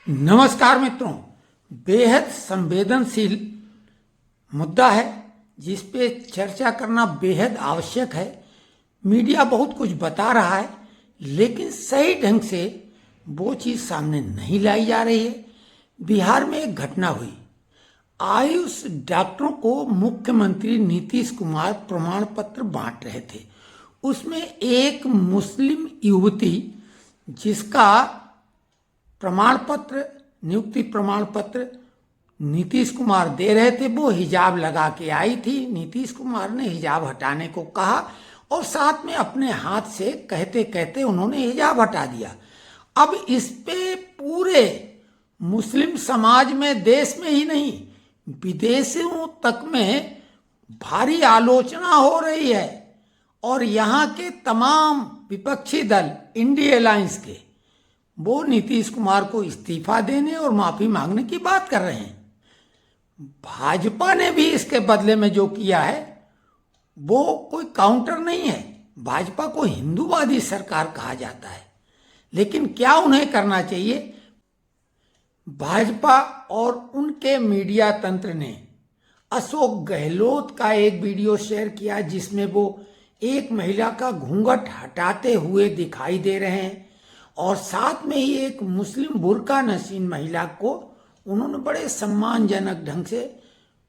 नमस्कार मित्रों, बेहद संवेदनशील मुद्दा है जिस पे चर्चा करना बेहद आवश्यक है। मीडिया बहुत कुछ बता रहा है लेकिन सही ढंग से वो चीज़ सामने नहीं लाई जा रही है। बिहार में एक घटना हुई। आयुष डॉक्टरों को मुख्यमंत्री नीतीश कुमार प्रमाण पत्र बांट रहे थे। उसमें एक मुस्लिम युवती जिसका प्रमाण पत्र, नियुक्ति प्रमाण पत्र नीतीश कुमार दे रहे थे, वो हिजाब लगा के आई थी। नीतीश कुमार ने हिजाब हटाने को कहा और साथ में अपने हाथ से कहते कहते उन्होंने हिजाब हटा दिया। अब इस पे पूरे मुस्लिम समाज में, देश में ही नहीं विदेशों तक में भारी आलोचना हो रही है और यहाँ के तमाम विपक्षी दल इंडिया अलायंस के वो नीतीश कुमार को इस्तीफा देने और माफी मांगने की बात कर रहे हैं। भाजपा ने भी इसके बदले में जो किया है वो कोई काउंटर नहीं है। भाजपा को हिंदूवादी सरकार कहा जाता है, लेकिन क्या उन्हें करना चाहिए? भाजपा और उनके मीडिया तंत्र ने अशोक गहलोत का एक वीडियो शेयर किया जिसमें वो एक महिला का घूंघट हटाते हुए दिखाई दे रहे हैं और साथ में ही एक मुस्लिम बुर्का नशीन महिला को उन्होंने बड़े सम्मानजनक ढंग से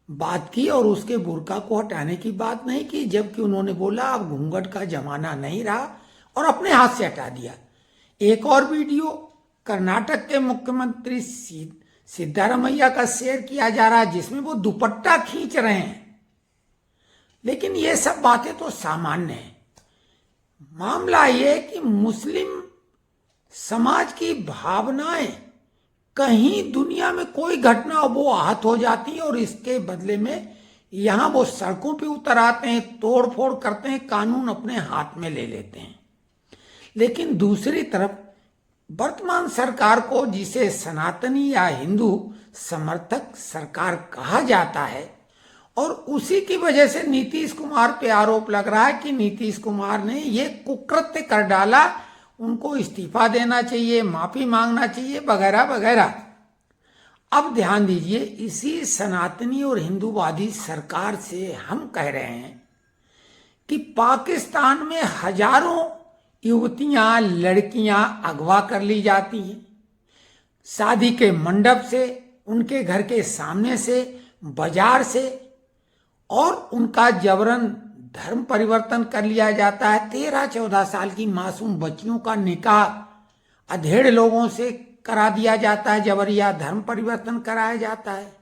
बात की और उसके बुर्का को हटाने की बात नहीं की, जबकि उन्होंने बोला अब घूंघट का जमाना नहीं रहा और अपने हाथ से हटा दिया। एक और वीडियो कर्नाटक के मुख्यमंत्री सिद्धारमैया का शेयर किया जा रहा है जिसमें वो दुपट्टा खींच रहे हैं। लेकिन ये सब बातें तो सामान्य है। मामला ये है कि मुस्लिम समाज की भावनाएं, कहीं दुनिया में कोई घटना वो आहत हो जाती है और इसके बदले में यहां वो सड़कों पे उतर आते हैं, तोड़ फोड़ करते हैं, कानून अपने हाथ में ले लेते हैं। लेकिन दूसरी तरफ वर्तमान सरकार को, जिसे सनातनी या हिंदू समर्थक सरकार कहा जाता है, और उसी की वजह से नीतीश कुमार पे आरोप लग रहा है कि नीतीश कुमार ने ये कुकृत्य कर डाला, उनको इस्तीफा देना चाहिए, माफी मांगना चाहिए, वगैरह वगैरह। अब ध्यान दीजिए, इसी सनातनी और हिंदूवादी सरकार से हम कह रहे हैं कि पाकिस्तान में हजारों युवतियां, लड़कियां अगवा कर ली जाती हैं, शादी के मंडप से, उनके घर के सामने से, बाजार से, और उनका जबरन धर्म परिवर्तन कर लिया जाता है। 13-14 साल की मासूम बच्चियों का निकाह अधेड़ लोगों से करा दिया जाता है, जबरिया धर्म परिवर्तन कराया जाता है।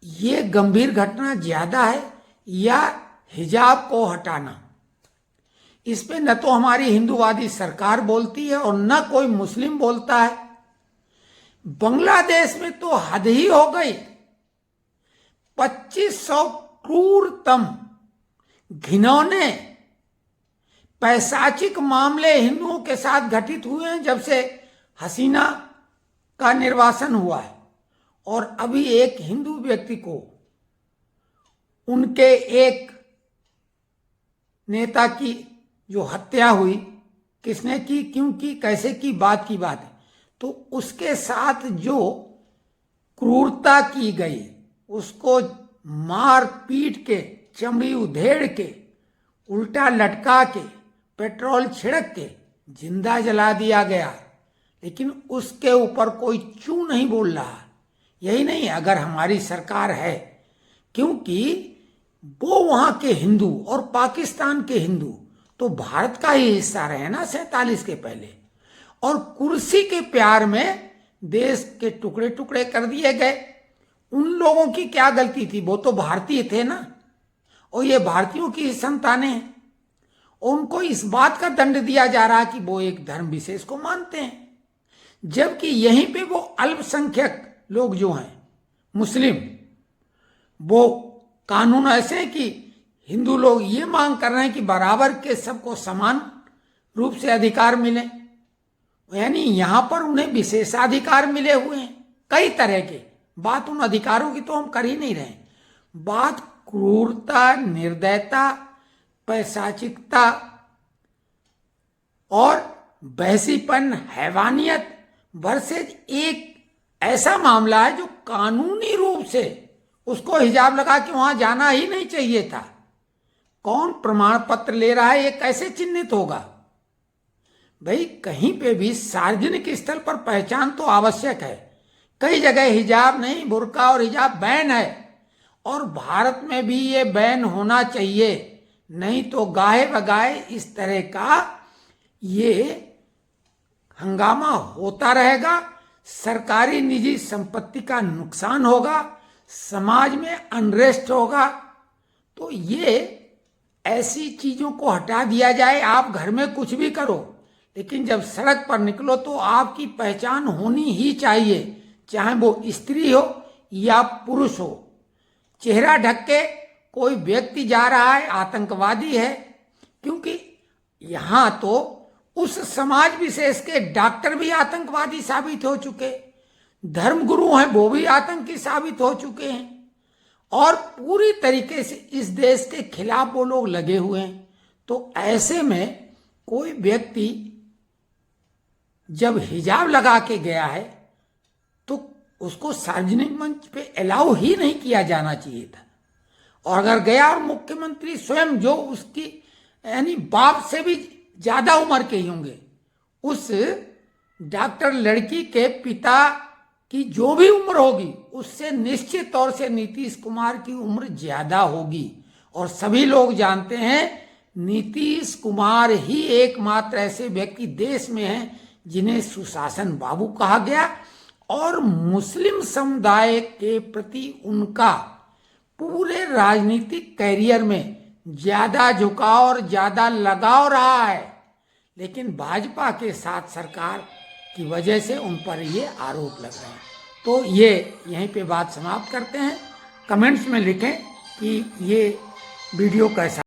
ये गंभीर घटना ज्यादा है या हिजाब को हटाना? इस पे न तो हमारी हिंदूवादी सरकार बोलती है और न कोई मुस्लिम बोलता है। बांग्लादेश में तो हद ही हो गई। 2500 क्रूरतम, घिनौने, पैशाचिक मामले हिंदुओं के साथ घटित हुए हैं जब से हसीना का निर्वासन हुआ है। और अभी एक हिंदू व्यक्ति को, उनके एक नेता की जो हत्या हुई, किसने की, क्यों की, कैसे की, बात की बात है। तो उसके साथ जो क्रूरता की गई, उसको मार पीट के, चमड़ी उधेड़ के, उल्टा लटका के, पेट्रोल छिड़क के जिंदा जला दिया गया। लेकिन उसके ऊपर कोई चू नहीं बोल रहा। यही नहीं, अगर हमारी सरकार है, क्योंकि वो वहां के हिंदू और पाकिस्तान के हिंदू तो भारत का ही हिस्सा रहे ना 47 के पहले, और कुर्सी के प्यार में देश के टुकड़े टुकड़े कर दिए गए। उन लोगों की क्या गलती थी? वो तो भारतीय थे ना, और ये भारतीयों की संतानें हैं। उनको इस बात का दंड दिया जा रहा है कि वो एक धर्म विशेष को मानते हैं, जबकि यहीं पे वो अल्पसंख्यक लोग जो हैं मुस्लिम, वो कानून ऐसे हैं कि हिंदू लोग ये मांग कर रहे हैं कि बराबर के सबको समान रूप से अधिकार मिले। यानी यहां पर उन्हें विशेषाधिकार मिले हुए हैं कई तरह के। बात उन अधिकारों की तो हम कर ही नहीं रहे। बात क्रूरता, निर्दयता, पैशाचिकता और बहसीपन, हैवानियत, वर्सेज एक ऐसा मामला है जो कानूनी रूप से उसको हिजाब लगा के वहां जाना ही नहीं चाहिए था। कौन प्रमाण पत्र ले रहा है, ये कैसे चिन्हित होगा? भाई कहीं पे भी सार्वजनिक स्थल पर पहचान तो आवश्यक है। कई जगह हिजाब नहीं, बुर्का और हिजाब बैन है, और भारत में भी ये बैन होना चाहिए। नहीं तो गाहे बगाहे इस तरह का ये हंगामा होता रहेगा, सरकारी निजी संपत्ति का नुकसान होगा, समाज में अनरेस्ट होगा। तो ये ऐसी चीजों को हटा दिया जाए। आप घर में कुछ भी करो, लेकिन जब सड़क पर निकलो तो आपकी पहचान होनी ही चाहिए, चाहे वो स्त्री हो या पुरुष हो। चेहरा ढक के कोई व्यक्ति जा रहा है, आतंकवादी है, क्योंकि यहां तो उस समाज विशेष के डॉक्टर भी आतंकवादी साबित हो चुके, धर्मगुरु हैं वो भी आतंकी साबित हो चुके हैं, और पूरी तरीके से इस देश के खिलाफ वो लोग लगे हुए हैं। तो ऐसे में कोई व्यक्ति जब हिजाब लगा के गया है तो उसको सार्वजनिक मंच पे अलाउ ही नहीं किया जाना चाहिए था। और अगर गया और मुख्यमंत्री स्वयं, जो उसकी यानी बाप से भी ज्यादा उम्र के ही होंगे, उस डॉक्टर लड़की के पिता की जो भी उम्र होगी उससे निश्चित तौर से नीतीश कुमार की उम्र ज्यादा होगी। और सभी लोग जानते हैं नीतीश कुमार ही एकमात्र ऐसे व्यक्ति देश में हैं जिन्हें सुशासन बाबू कहा गया, और मुस्लिम समुदाय के प्रति उनका पूरे राजनीतिक कैरियर में ज्यादा झुकाव और ज्यादा लगाव रहा है। लेकिन भाजपा के साथ सरकार की वजह से उन पर ये आरोप लग रहे हैं। तो ये यहीं पे बात समाप्त करते हैं। कमेंट्स में लिखें कि ये वीडियो कैसा